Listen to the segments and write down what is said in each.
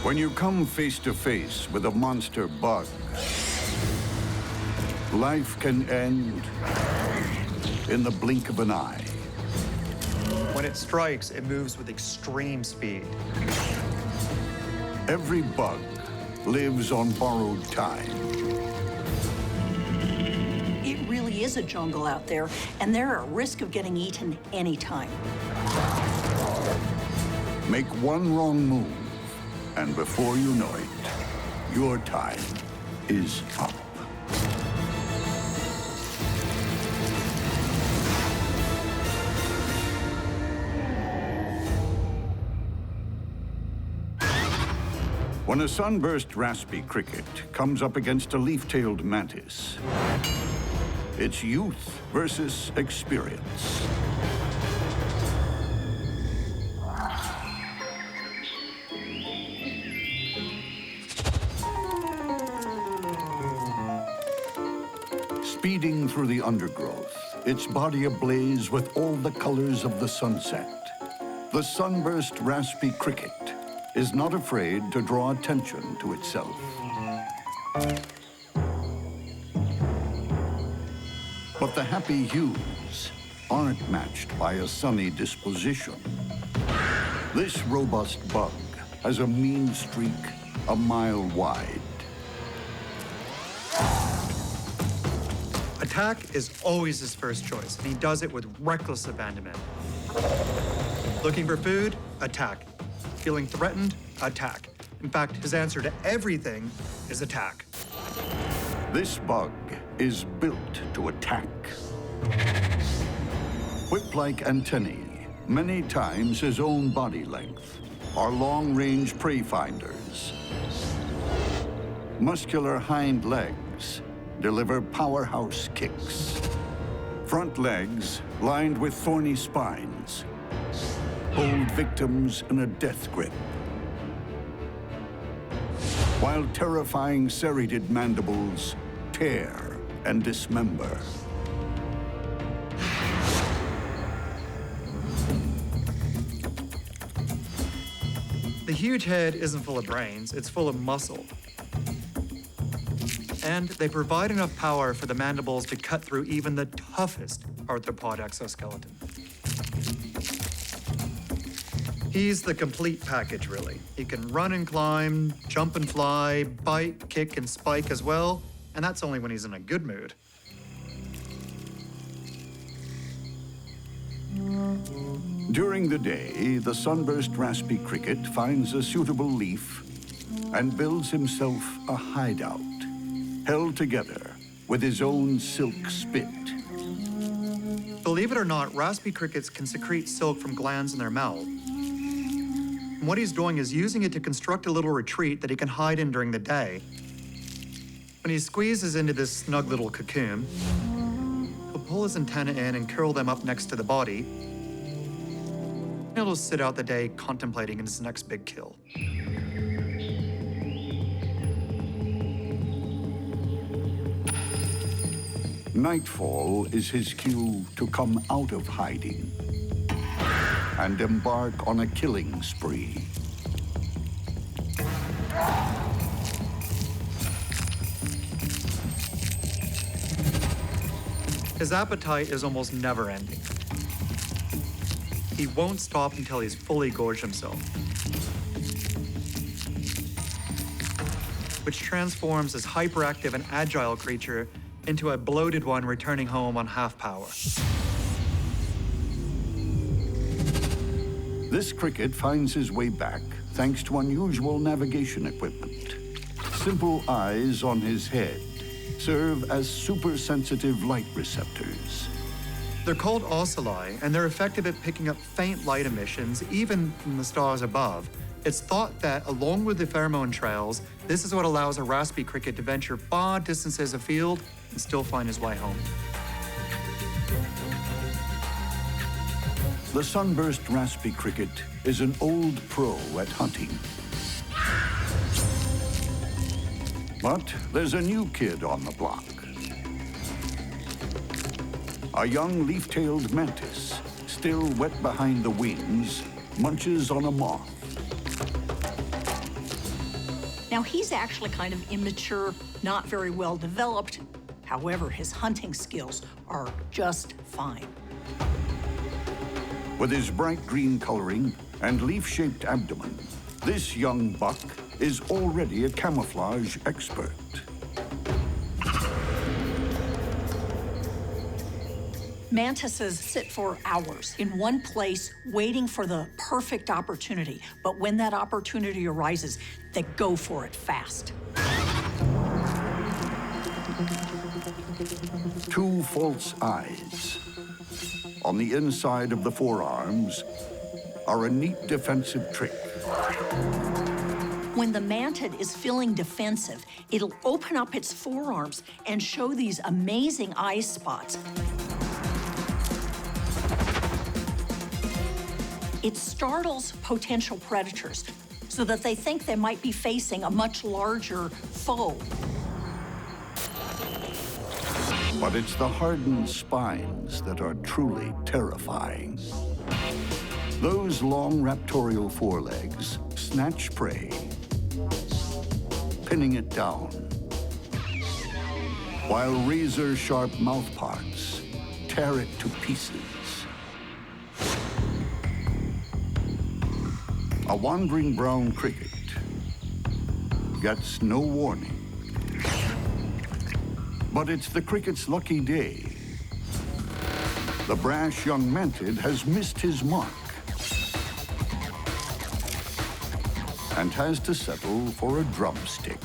When you come face to face with a monster bug, life can end in the blink of an eye. When it strikes, it moves with extreme speed. Every bug lives on borrowed time. It really is a jungle out there, and they're at risk of getting eaten anytime. Make one wrong move, and before you know it, your time is up. When a Sunburst Raspy Cricket comes up against a leaf-tailed Mantis, it's youth versus experience. Speeding through the undergrowth, its body ablaze with all the colors of the sunset, the Sunburst Raspy Cricket is not afraid to draw attention to itself. But the happy hues aren't matched by a sunny disposition. This robust bug has a mean streak a mile wide. Attack is always his first choice, and he does it with reckless abandonment. Looking for food? Attack. Feeling threatened? Attack. In fact, his answer to everything is attack. This bug is built to attack. Whip-like antennae, many times his own body length, are long-range prey finders. Muscular hind legs deliver powerhouse kicks. Front legs lined with thorny spines hold victims in a death grip, while terrifying serrated mandibles tear and dismember. The huge head isn't full of brains, it's full of muscle. And they provide enough power for the mandibles to cut through even the toughest arthropod exoskeleton. He's the complete package, really. He can run and climb, jump and fly, bite, kick, and spike as well, and that's only when he's in a good mood. During the day, the Sunburst Raspy Cricket finds a suitable leaf and builds himself a hideout, held together with his own silk spit. Believe it or not, Raspy Crickets can secrete silk from glands in their mouth. And what he's doing is using it to construct a little retreat that he can hide in during the day. When he squeezes into this snug little cocoon, he'll pull his antennae in and curl them up next to the body. He'll just sit out the day contemplating his next big kill. Nightfall is his cue to come out of hiding and embark on a killing spree. His appetite is almost never ending. He won't stop until he's fully gorged himself, which transforms his hyperactive and agile creature into a bloated one returning home on half power. This cricket finds his way back thanks to unusual navigation equipment. Simple eyes on his head serve as super-sensitive light receptors. They're called ocelli, and they're effective at picking up faint light emissions, even from the stars above. It's thought that, along with the pheromone trails, this is what allows a Raspy Cricket to venture far distances afield and still find his way home. The Sunburst Raspy Cricket is an old pro at hunting. But there's a new kid on the block. A young leaf-tailed Mantis, still wet behind the wings, munches on a moth. Now, he's actually kind of immature, not very well developed. However, his hunting skills are just fine. With his bright green coloring and leaf-shaped abdomen, this young buck is already a camouflage expert. Mantises sit for hours in one place waiting for the perfect opportunity. But when that opportunity arises, they go for it fast. Two false eyes on the inside of the forearms are a neat defensive trick. When the mantid is feeling defensive, it'll open up its forearms and show these amazing eye spots. It startles potential predators so that they think they might be facing a much larger foe. But it's the hardened spines that are truly terrifying. Those long raptorial forelegs snatch prey, pinning it down, while razor-sharp mouthparts tear it to pieces. A wandering brown cricket gets no warning. But it's the cricket's lucky day. The brash young mantid has missed his mark and has to settle for a drumstick.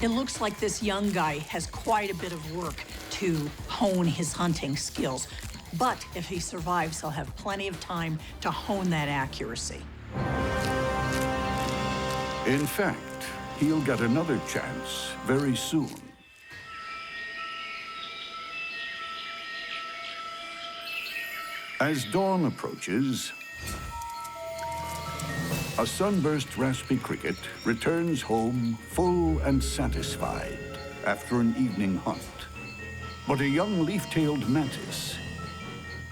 It looks like this young guy has quite a bit of work to hone his hunting skills. But if he survives, he'll have plenty of time to hone that accuracy. In fact, he'll get another chance very soon. As dawn approaches, a Sunburst Raspy Cricket returns home full and satisfied after an evening hunt. But a young leaf-tailed mantis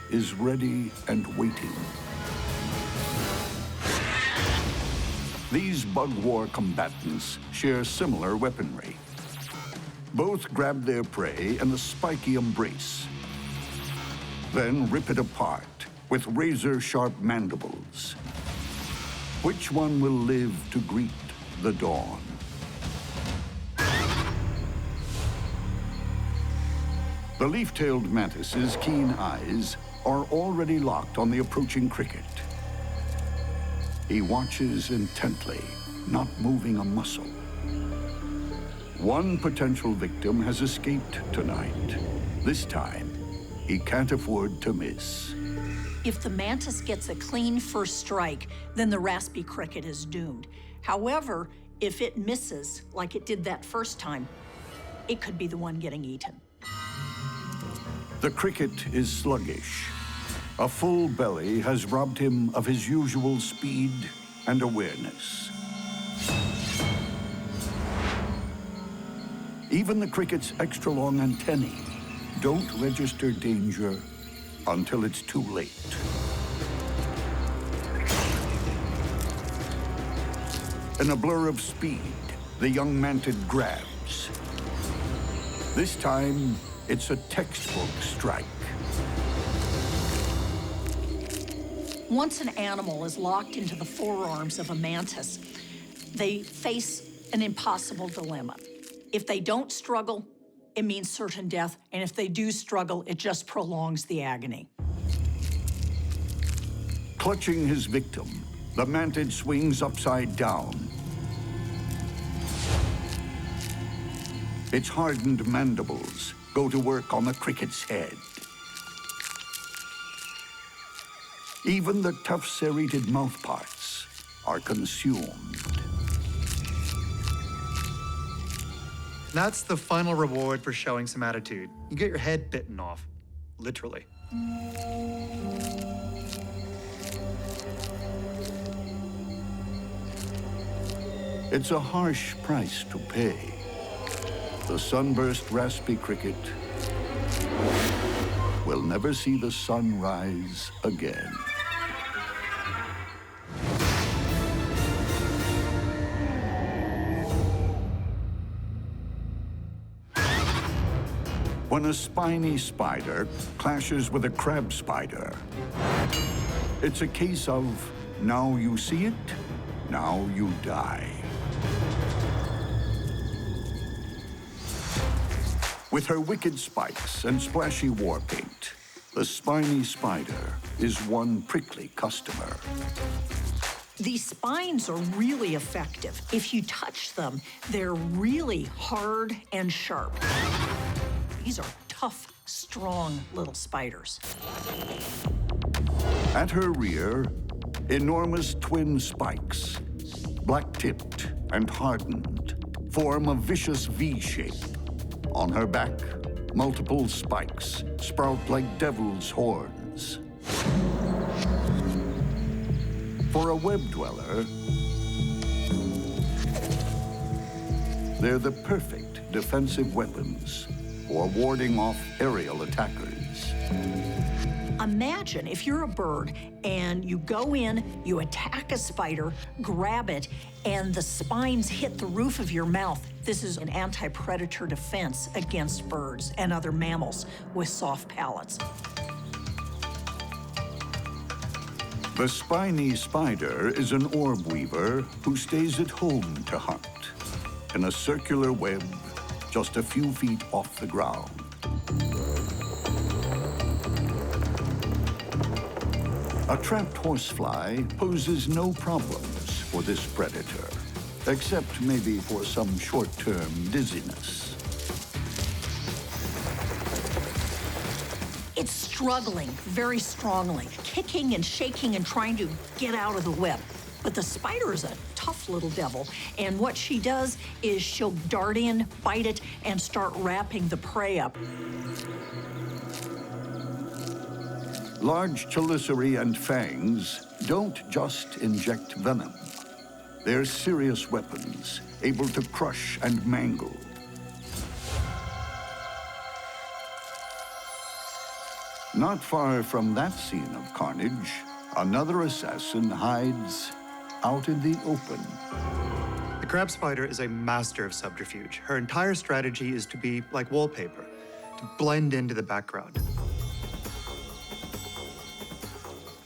is ready and waiting. These bug war combatants share similar weaponry. Both grab their prey in a spiky embrace, then rip it apart with razor-sharp mandibles. Which one will live to greet the dawn? The leaf-tailed mantis's keen eyes are already locked on the approaching cricket. He watches intently, not moving a muscle. One potential victim has escaped tonight. This time, he can't afford to miss. If the mantis gets a clean first strike, then the Raspy Cricket is doomed. However, if it misses, like it did that first time, it could be the one getting eaten. The cricket is sluggish. A full belly has robbed him of his usual speed and awareness. Even the cricket's extra-long antennae don't register danger until it's too late. In a blur of speed, the young mantid grabs. This time, it's a textbook strike. Once an animal is locked into the forearms of a mantis, they face an impossible dilemma. If they don't struggle, it means certain death, and if they do struggle, it just prolongs the agony. Clutching his victim, the mantid swings upside down. Its hardened mandibles go to work on the cricket's head. Even the tough serrated mouthparts are consumed. That's the final reward for showing some attitude. You get your head bitten off, literally. It's a harsh price to pay. The Sunburst Raspy Cricket will never see the sun rise again. when a spiny spider clashes with a crab spider. It's a case of now you see it, now you die. With her wicked spikes and splashy war paint, the Spiny Spider is one prickly customer. These spines are really effective. If you touch them, they're really hard and sharp. These are tough, strong little spiders. At her rear, enormous twin spikes, black-tipped and hardened, form a vicious V shape. On her back, multiple spikes sprout like devil's horns. For a web dweller, they're the perfect defensive weapons for warding off aerial attackers. Imagine if you're a bird and you go in, you attack a spider, grab it, and the spines hit the roof of your mouth. This is an anti-predator defense against birds and other mammals with soft palates. The Spiny Spider is an orb weaver who stays at home to hunt in a circular web just a few feet off the ground. A trapped horsefly poses no problems for this predator, except maybe for some short-term dizziness. It's struggling very strongly, kicking and shaking and trying to get out of the web. But the spider is a tough little devil, and what she does is she'll dart in, bite it, and start wrapping the prey up. Large chelicerae and fangs don't just inject venom. They're serious weapons, able to crush and mangle. Not far from that scene of carnage, another assassin hides out in the open. The crab spider is a master of subterfuge. Her entire strategy is to be like wallpaper, to blend into the background.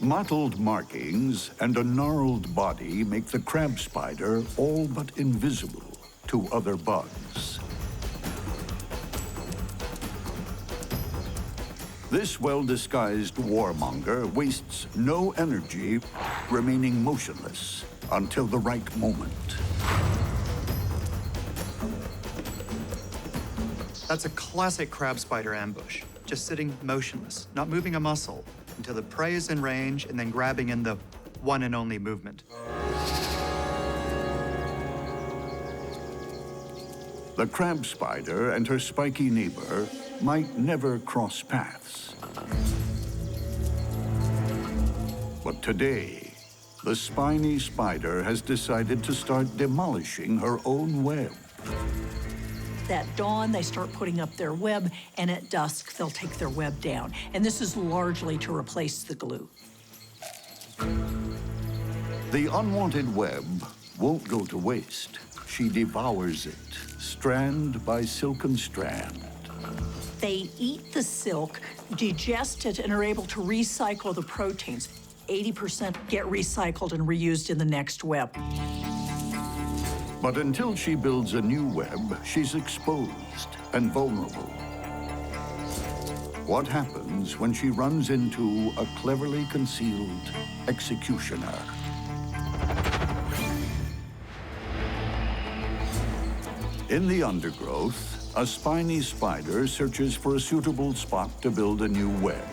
Mottled markings and a gnarled body make the crab spider all but invisible to other bugs. This well-disguised warmonger wastes no energy, remaining motionless until the right moment. That's a classic crab spider ambush, just sitting motionless, not moving a muscle, until the prey is in range and then grabbing in the one and only movement. The crab spider and her spiky neighbor might never cross paths. But today, the Spiny Spider has decided to start demolishing her own web. At dawn, they start putting up their web, and at dusk, they'll take their web down. And this is largely to replace the glue. The unwanted web won't go to waste. She devours it, strand by silken strand. They eat the silk, digest it, and are able to recycle the proteins. 80% get recycled and reused in the next web. But until she builds a new web, she's exposed and vulnerable. What happens when she runs into a cleverly concealed executioner? In the undergrowth, a spiny spider searches for a suitable spot to build a new web.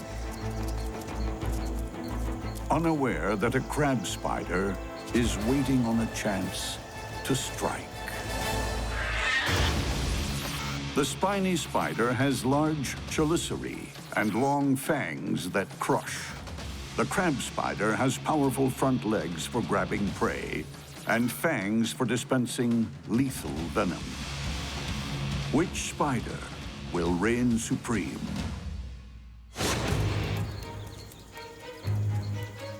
Unaware that a crab spider is waiting on a chance to strike. The spiny spider has large chelicerae and long fangs that crush. The crab spider has powerful front legs for grabbing prey and fangs for dispensing lethal venom. Which spider will reign supreme?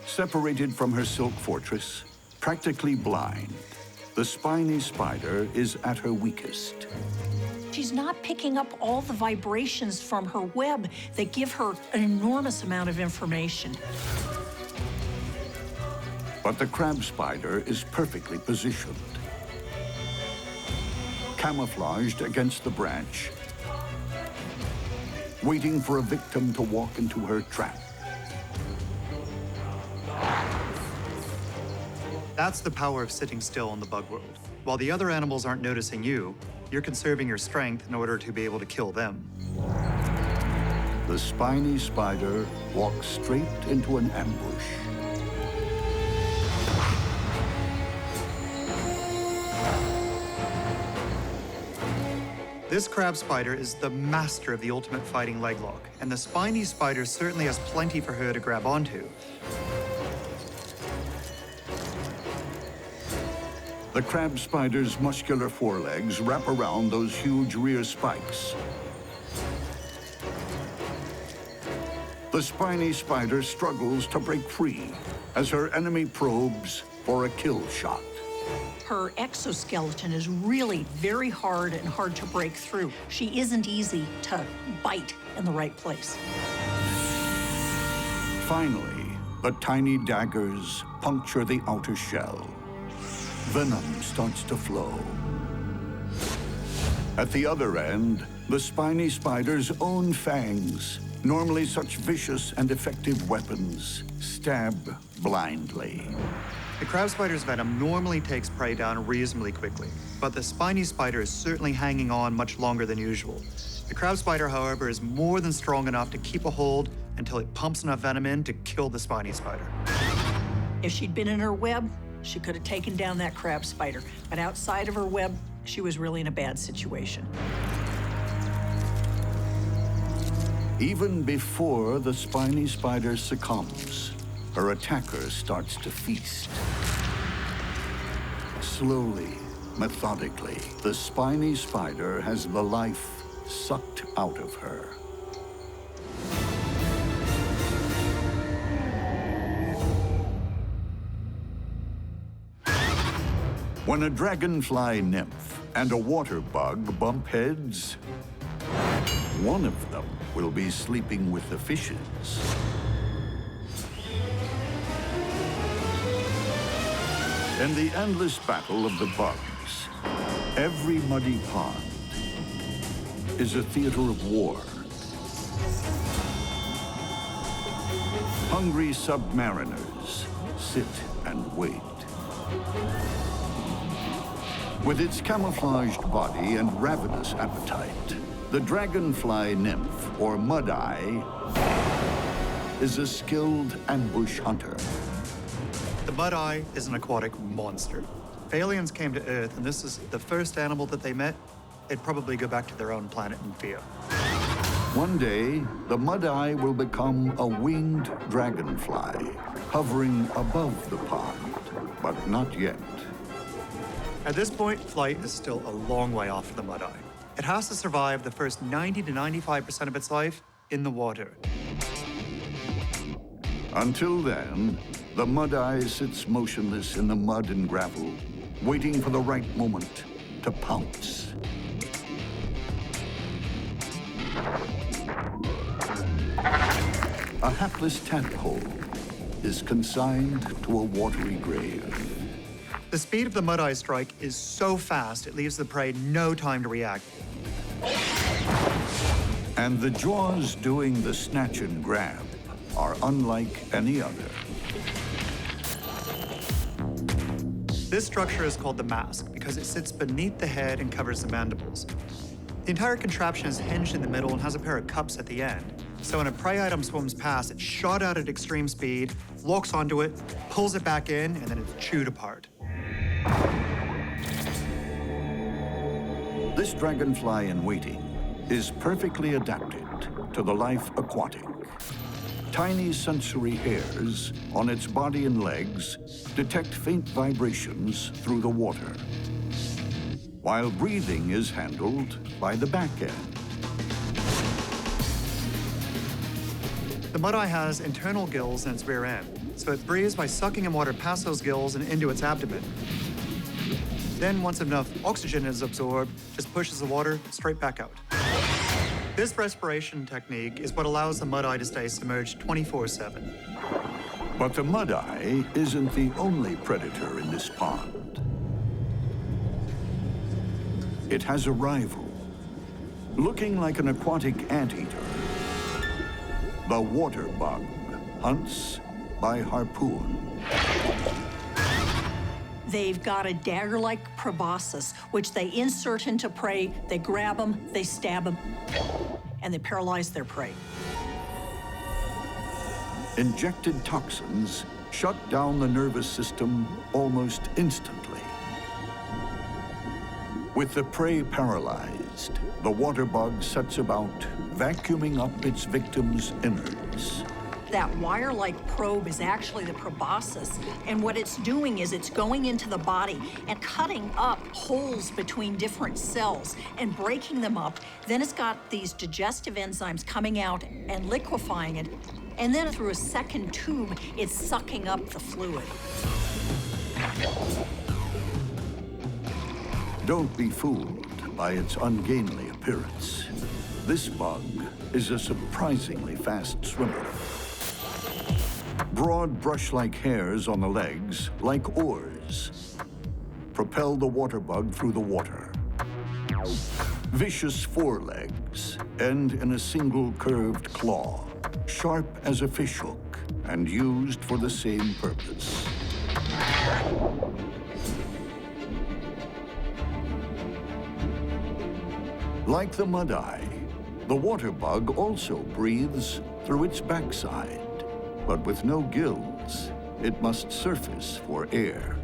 Separated from her silk fortress, practically blind, the spiny spider is at her weakest. she's not picking up all the vibrations from her web that give her an enormous amount of information. But the crab spider is perfectly positioned. Camouflaged against the branch, waiting for a victim to walk into her trap. That's the power of sitting still in the bug world. While the other animals aren't noticing you, you're conserving your strength in order to be able to kill them. The spiny spider walks straight into an ambush. This crab spider is the master of the ultimate fighting leg lock, and the spiny spider certainly has plenty for her to grab onto. The crab spider's muscular forelegs wrap around those huge rear spikes. The spiny spider struggles to break free as her enemy probes for a kill shot. Her exoskeleton is really very hard and hard to break through. She isn't easy to bite in the right place. Finally, the tiny daggers puncture the outer shell. Venom starts to flow. At the other end, the spiny spider's own fangs, normally such vicious and effective weapons, stab blindly. The crab spider's venom normally takes prey down reasonably quickly, but the spiny spider is certainly hanging on much longer than usual. The crab spider, however, is more than strong enough to keep a hold until it pumps enough venom in to kill the spiny spider. If she'd been in her web, she could have taken down that crab spider. But outside of her web, she was really in a bad situation. Even before the spiny spider succumbs, her attacker starts to feast. Slowly, methodically, the spiny spider has the life sucked out of her. When a dragonfly nymph and a water bug bump heads, one of them will be sleeping with the fishes. In the endless battle of the bugs, every muddy pond is a theater of war. Hungry submariners sit and wait. With its camouflaged body and ravenous appetite, the dragonfly nymph, or mud-eye, is a skilled ambush hunter. The mud-eye is an aquatic monster. If aliens came to Earth and this is the first animal that they met, they'd probably go back to their own planet in fear. One day, the mud-eye will become a winged dragonfly, hovering above the pond, but not yet. At this point, flight is still a long way off for the mud-eye. It has to survive the first 90 to 95% of its life in the water. Until then, the mud-eye sits motionless in the mud and gravel, waiting for the right moment to pounce. A hapless tadpole is consigned to a watery grave. The speed of the mud-eye strike is so fast, it leaves the prey no time to react. And the jaws doing the snatch and grab are unlike any other. This structure is called the mask because it sits beneath the head and covers the mandibles. The entire contraption is hinged in the middle and has a pair of cups at the end. So when a prey item swims past, it's shot out at extreme speed, locks onto it, pulls it back in, and then it's chewed apart. This dragonfly in waiting is perfectly adapted to the life aquatic. Tiny sensory hairs on its body and legs detect faint vibrations through the water, while breathing is handled by the back end. The mud-eye has internal gills in its rear end, so it breathes by sucking in water past those gills and into its abdomen. Then, once enough oxygen is absorbed, just pushes the water straight back out. This respiration technique is what allows the mud-eye to stay submerged 24/7. But the mud-eye isn't the only predator in this pond. It has a rival. Looking like an aquatic anteater, the water bug hunts by harpoon. They've got a dagger-like proboscis, which they insert into prey. They grab them, they stab them, and they paralyze their prey. Injected toxins shut down the nervous system almost instantly. With the prey paralyzed, the water bug sets about vacuuming up its victim's innards. That wire-like probe is actually the proboscis, and what it's doing is it's going into the body and cutting up holes between different cells and breaking them up. Then it's got these digestive enzymes coming out and liquefying it, and then through a second tube, it's sucking up the fluid. Don't be fooled by its ungainly appearance. This bug is a surprisingly fast swimmer. Broad brush-like hairs on the legs, like oars, propel the water bug through the water. Vicious forelegs end in a single curved claw, sharp as a fishhook and used for the same purpose. Like the mud-eye, the water bug also breathes through its backside. But with no gills, it must surface for air.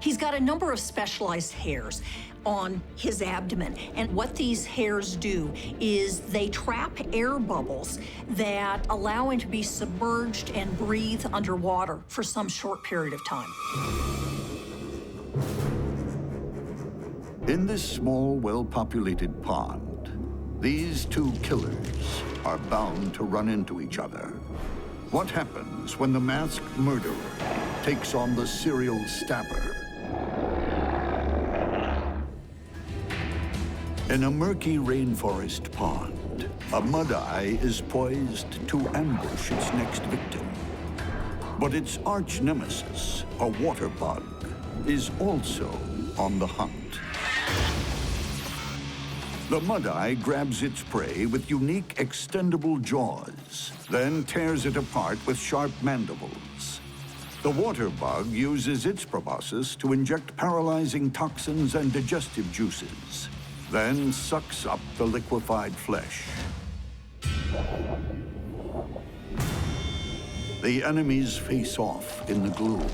He's got a number of specialized hairs on his abdomen, and what these hairs do is they trap air bubbles that allow him to be submerged and breathe underwater for some short period of time. In this small, well-populated pond, these two killers are bound to run into each other. What happens when the masked murderer takes on the serial stabber? In a murky rainforest pond, a mud-eye is poised to ambush its next victim. But its arch nemesis, a water bug, is also on the hunt. The mud-eye grabs its prey with unique extendable jaws, then tears it apart with sharp mandibles. The water bug uses its proboscis to inject paralyzing toxins and digestive juices, then sucks up the liquefied flesh. The enemies face off in the gloom.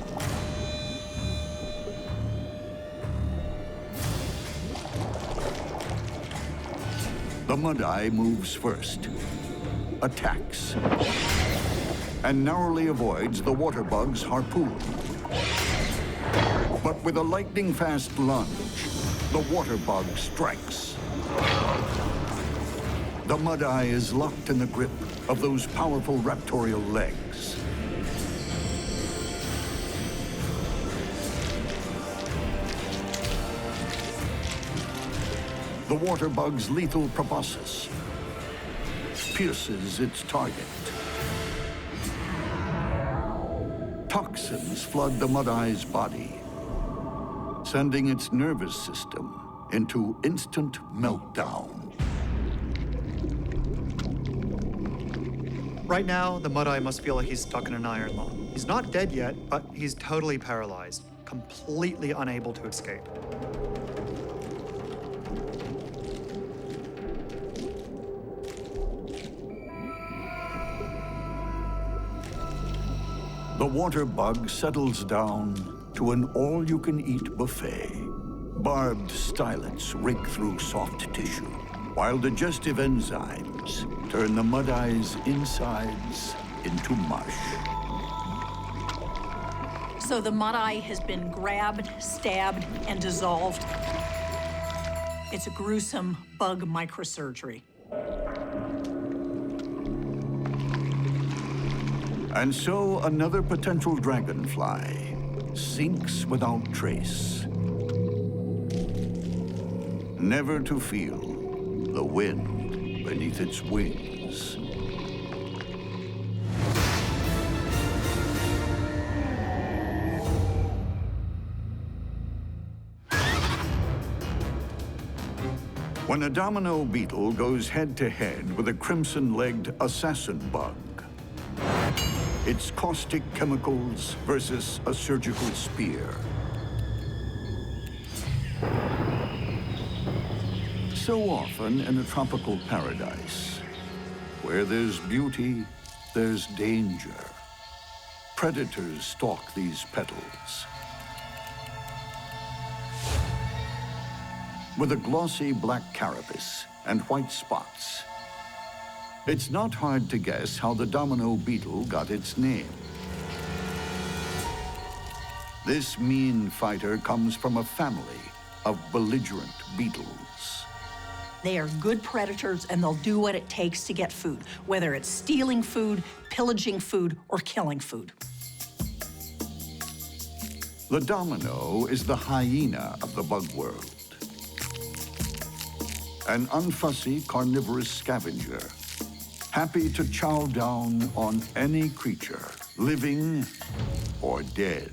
The mud-eye moves first, attacks, and narrowly avoids the water bug's harpoon. But with a lightning-fast lunge, the water bug strikes. The mud-eye is locked in the grip of those powerful raptorial legs. The water bug's lethal proboscis pierces its target. Toxins flood the mud-eye's body, sending its nervous system into instant meltdown. Right now, the mud-eye must feel like he's stuck in an iron lung. He's not dead yet, but he's totally paralyzed, completely unable to escape. The water bug settles down to an all-you-can-eat buffet. Barbed stylets rake through soft tissue, while digestive enzymes turn the mud-eye's insides into mush. So the mud-eye has been grabbed, stabbed, and dissolved. It's a gruesome bug microsurgery. And so another potential dragonfly sinks without trace. never to feel the wind beneath its wings. When a domino beetle goes head-to-head with a crimson-legged assassin bug, it's caustic chemicals versus a surgical spear. So often in a tropical paradise, where there's beauty, there's danger. Predators stalk these petals. With a glossy black carapace and white spots, it's not hard to guess how the domino beetle got its name. This mean fighter comes from a family of belligerent beetles. They are good predators, and they'll do what it takes to get food, whether it's stealing food, pillaging food, or killing food. The domino is the hyena of the bug world. An unfussy carnivorous scavenger, happy to chow down on any creature, living or dead.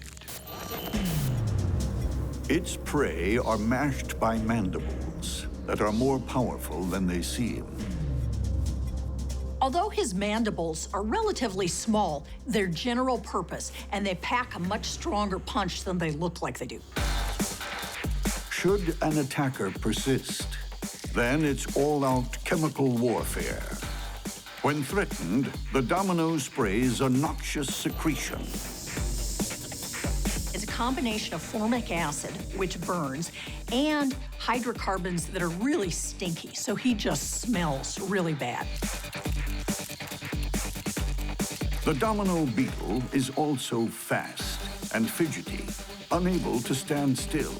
Its prey are mashed by mandibles that are more powerful than they seem. Although his mandibles are relatively small, they're general purpose, and they pack a much stronger punch than they look like they do. Should an attacker persist, then it's all-out chemical warfare. When threatened, the domino sprays a noxious secretion. It's a combination of formic acid, which burns, and hydrocarbons that are really stinky, so he just smells really bad. The domino beetle is also fast and fidgety, unable to stand still.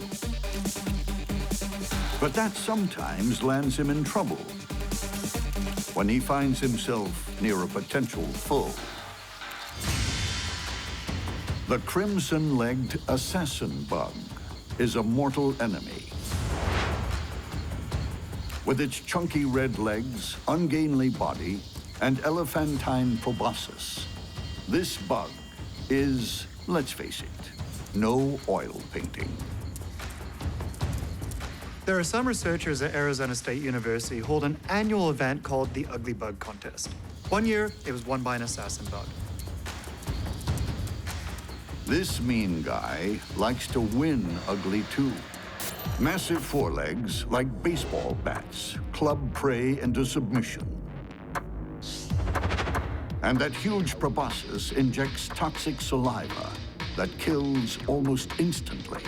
But that sometimes lands him in trouble when he finds himself near a potential foe. The crimson-legged assassin bug is a mortal enemy. With its chunky red legs, ungainly body, and elephantine proboscis, this bug is, let's face it, no oil painting. There are some researchers at Arizona State University hold an annual event called the Ugly Bug Contest. One year, it was won by an assassin bug. This mean guy likes to win ugly too. Massive forelegs, like baseball bats, club prey into submission. And that huge proboscis injects toxic saliva that kills almost instantly.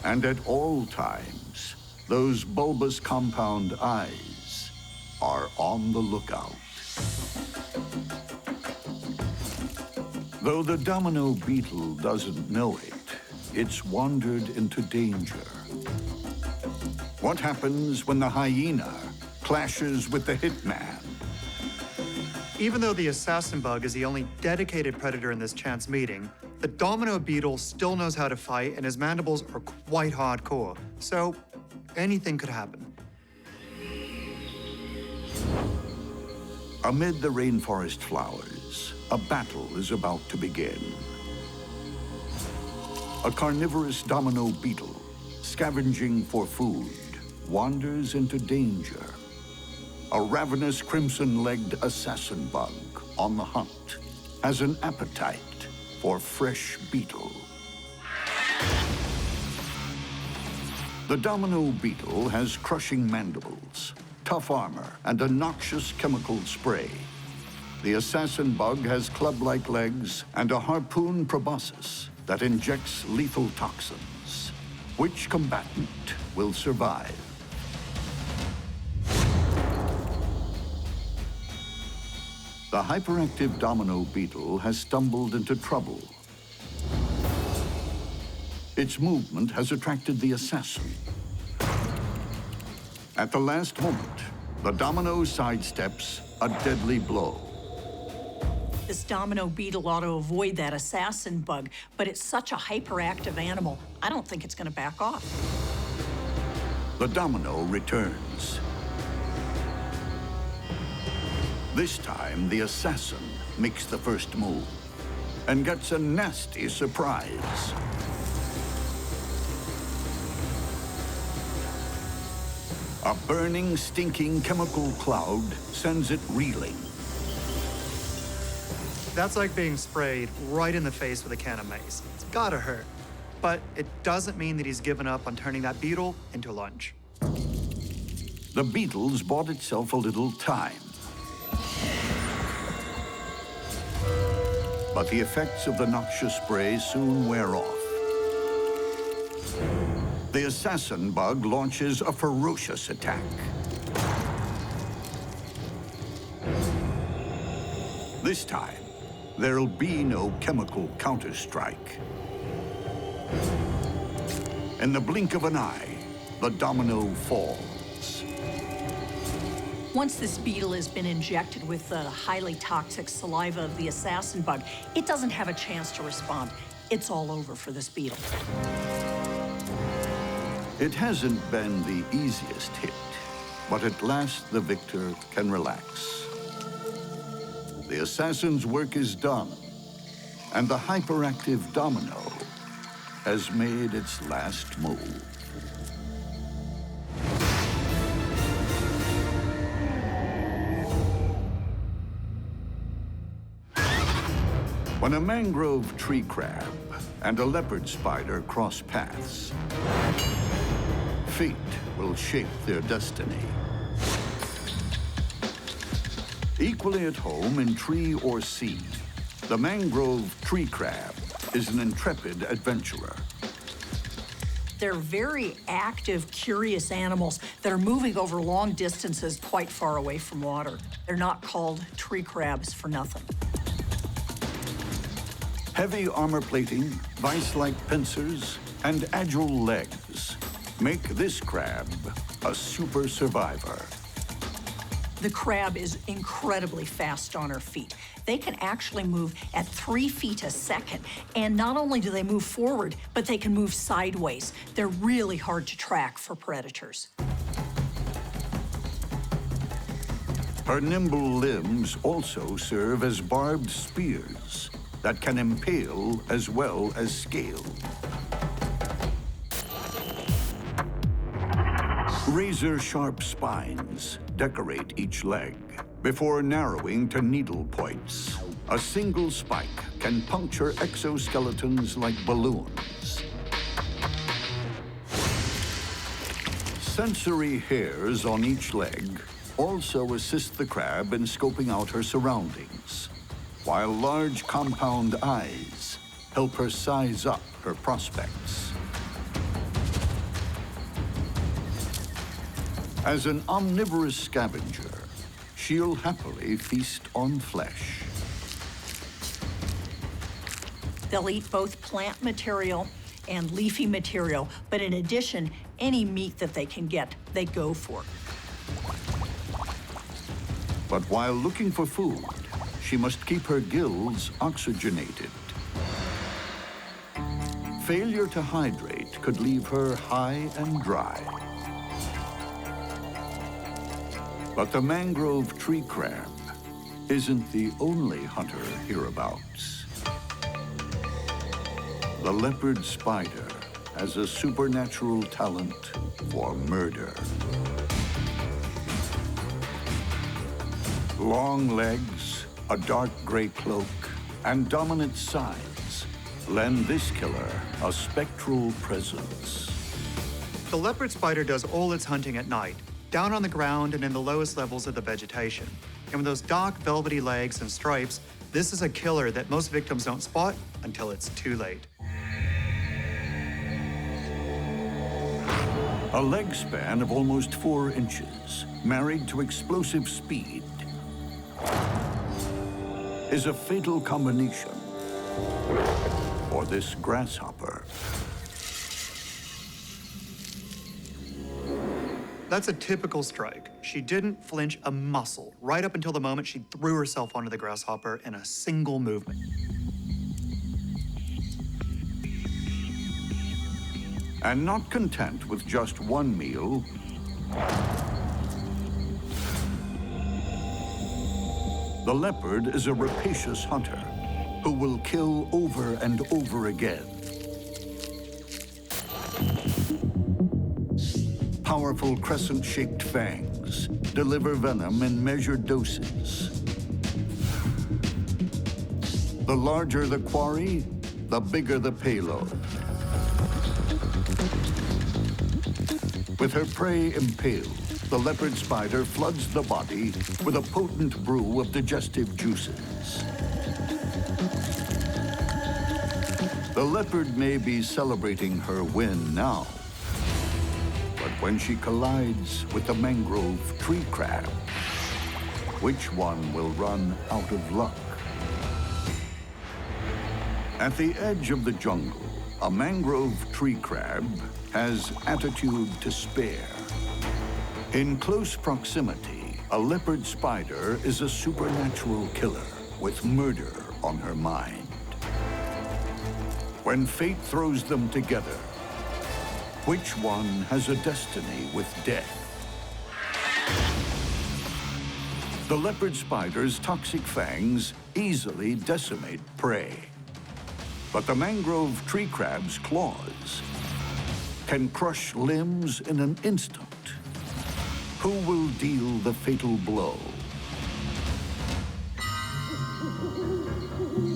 And at all times, those bulbous compound eyes are on the lookout. Though the domino beetle doesn't know it, it's wandered into danger. What happens when the hyena clashes with the hitman? Even though the assassin bug is the only dedicated predator in this chance meeting, the domino beetle still knows how to fight, and his mandibles are quite hardcore, so anything could happen. Amid the rainforest flowers, a battle is about to begin. A carnivorous domino beetle, scavenging for food, wanders into danger. A ravenous crimson-legged assassin bug on the hunt has an appetite for fresh beetle. The domino beetle has crushing mandibles, tough armor, and a noxious chemical spray. The assassin bug has club-like legs and a harpoon proboscis that injects lethal toxins. Which combatant will survive? The hyperactive domino beetle has stumbled into trouble. Its movement has attracted the assassin. At the last moment, the domino sidesteps a deadly blow. This Domino beetle ought to avoid that assassin bug, but it's such a hyperactive animal, I don't think it's gonna back off. The Domino returns. This time, the assassin makes the first move and gets a nasty surprise. A burning, stinking chemical cloud sends it reeling. That's like being sprayed right in the face with a can of mace. It's gotta hurt. But it doesn't mean that he's given up on turning that beetle into lunch. The Beetle's bought itself a little time. But the effects of the noxious spray soon wear off. The assassin bug launches a ferocious attack. This time, there'll be no chemical counterstrike. In the blink of an eye, the Domino falls. Once this beetle has been injected with the highly toxic saliva of the assassin bug, it doesn't have a chance to respond. It's all over for this beetle. It hasn't been the easiest hit, but at last the victor can relax. The assassin's work is done, and the hyperactive Domino has made its last move. When a mangrove tree crab and a leopard spider cross paths, fate will shape their destiny. Equally at home in tree or sea, the mangrove tree crab is an intrepid adventurer. They're very active, curious animals that are moving over long distances quite far away from water. They're not called tree crabs for nothing. Heavy armor plating, vice-like pincers, and agile legs make this crab a super survivor. The crab is incredibly fast on her feet. They can actually move at 3 feet a second. And not only do they move forward, but they can move sideways. They're really hard to track for predators. Her nimble limbs also serve as barbed spears that can impale as well as scale. Razor-sharp spines decorate each leg before narrowing to needle points. A single spike can puncture exoskeletons like balloons. Sensory hairs on each leg also assist the crab in scoping out her surroundings, while large compound eyes help her size up her prospects. As an omnivorous scavenger, she'll happily feast on flesh. They'll eat both plant material and leafy material, but in addition, any meat that they can get, they go for. But while looking for food, she must keep her gills oxygenated. Failure to hydrate could leave her high and dry. But the mangrove tree crab isn't the only hunter hereabouts. The leopard spider has a supernatural talent for murder. Long legs, a dark gray cloak, and dominant size lend this killer a spectral presence. The leopard spider does all its hunting at night, down on the ground and in the lowest levels of the vegetation. And with those dark, velvety legs and stripes, this is a killer that most victims don't spot until it's too late. A leg span of almost 4 inches, married to explosive speed, is a fatal combination for this grasshopper. That's a typical strike. She didn't flinch a muscle right up until the moment she threw herself onto the grasshopper in a single movement. And not content with just one meal, the leopard is a rapacious hunter who will kill over and over again. Powerful crescent-shaped fangs deliver venom in measured doses. The larger the quarry, the bigger the payload. With her prey impaled, the leopard spider floods the body with a potent brew of digestive juices. The leopard may be celebrating her win now, but when she collides with the mangrove tree crab, which one will run out of luck? At the edge of the jungle, a mangrove tree crab has attitude to spare. In close proximity, a leopard spider is a supernatural killer with murder on her mind. When fate throws them together, which one has a destiny with death? The leopard spider's toxic fangs easily decimate prey. But the mangrove tree crab's claws can crush limbs in an instant. Who will deal the fatal blow?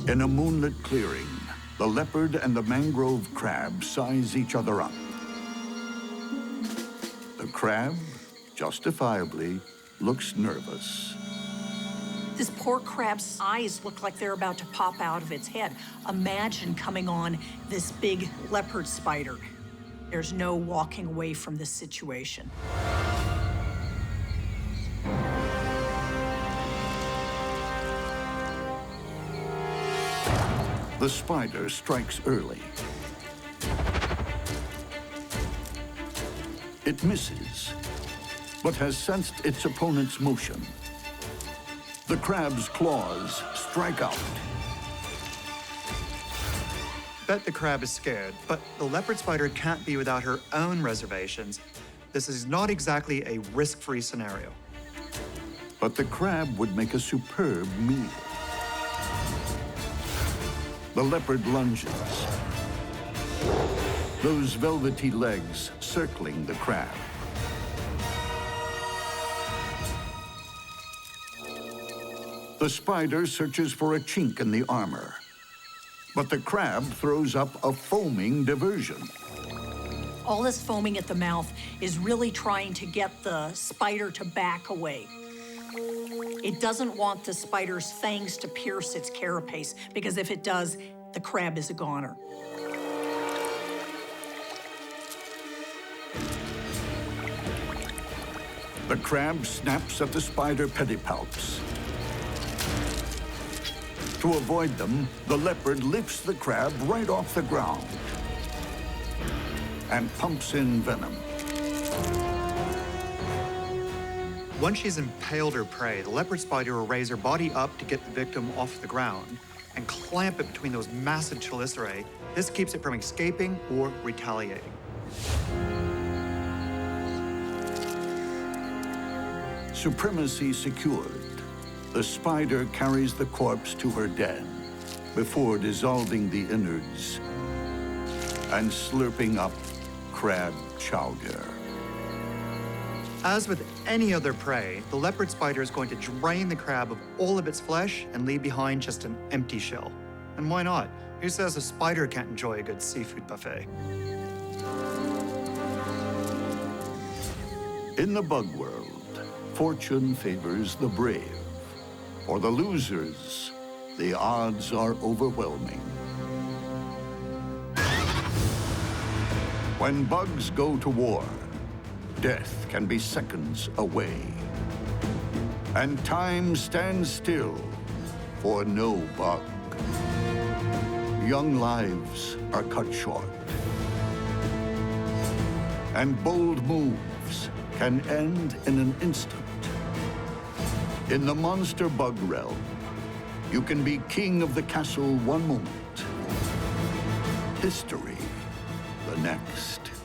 In a moonlit clearing, the leopard and the mangrove crab size each other up. The crab, justifiably, looks nervous. This poor crab's eyes look like they're about to pop out of its head. Imagine coming on this big leopard spider. There's no walking away from this situation. The spider strikes early. It misses, but has sensed its opponent's motion. The crab's claws strike out. Bet the crab is scared, but the leopard spider can't be without her own reservations. This is not exactly a risk-free scenario. But the crab would make a superb meal. The leopard lunges, those velvety legs circling the crab. The spider searches for a chink in the armor, but the crab throws up a foaming diversion. All this foaming at the mouth is really trying to get the spider to back away. It doesn't want the spider's fangs to pierce its carapace, because if it does, the crab is a goner. The crab snaps at the spider pedipalps. To avoid them, the leopard lifts the crab right off the ground and pumps in venom. Once she's impaled her prey, the leopard spider will raise her body up to get the victim off the ground and clamp it between those massive chelicerae. This keeps it from escaping or retaliating. Supremacy secured, the spider carries the corpse to her den before dissolving the innards and slurping up crab chowder. As with any other prey, the leopard spider is going to drain the crab of all of its flesh and leave behind just an empty shell. And why not? Who says a spider can't enjoy a good seafood buffet? In the bug world, fortune favors the brave. For the losers, the odds are overwhelming. When bugs go to war, death can be seconds away. And time stands still for no bug. Young lives are cut short. And bold moves can end in an instant. In the monster bug realm, you can be king of the castle one moment, history the next.